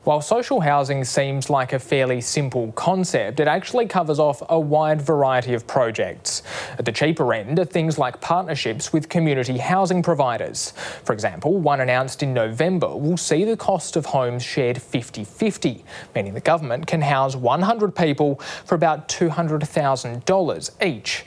While social housing seems like a fairly simple concept, it actually covers off a wide variety of projects. At the cheaper end are things like partnerships with community housing providers. For example, one announced in November will see the cost of homes shared 50-50, meaning the government can house 100 people for about $200,000 each.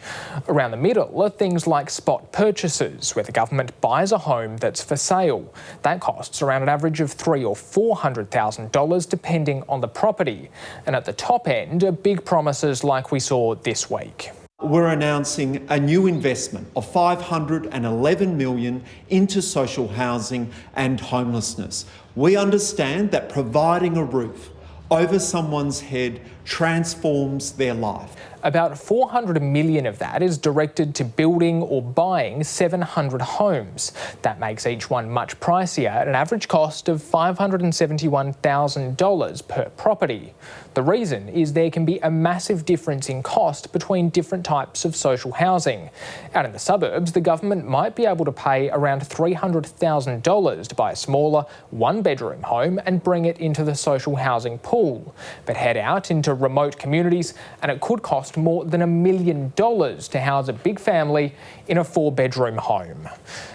Around the middle are things like spot purchases, where the government buys a home that's for sale. That costs around an average of $300,000 or $400,000 depending on the property. And at the top end are big promises like we saw this week. We're announcing a new investment of $511 million into social housing and homelessness. We understand that providing a roof over someone's head transforms their life. About $400 million of that is directed to building or buying 700 homes. That makes each one much pricier at an average cost of $571,000 per property. The reason is there can be a massive difference in cost between different types of social housing. Out in the suburbs, the government might be able to pay around $300,000 to buy a smaller one-bedroom home and bring it into the social housing pool. But head out into remote communities and it could cost more than $1 million to house a big family in a 4-bedroom home.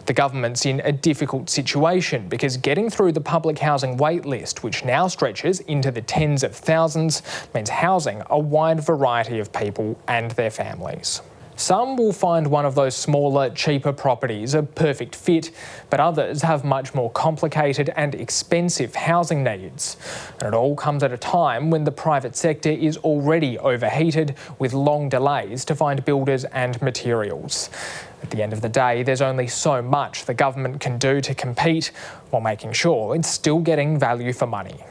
The government's in a difficult situation because getting through the public housing wait list, which now stretches into the tens of thousands, means housing a wide variety of people and their families. Some will find one of those smaller, cheaper properties a perfect fit, but others have much more complicated and expensive housing needs. And it all comes at a time when the private sector is already overheated with long delays to find builders and materials. At the end of the day, there's only so much the government can do to compete while making sure it's still getting value for money.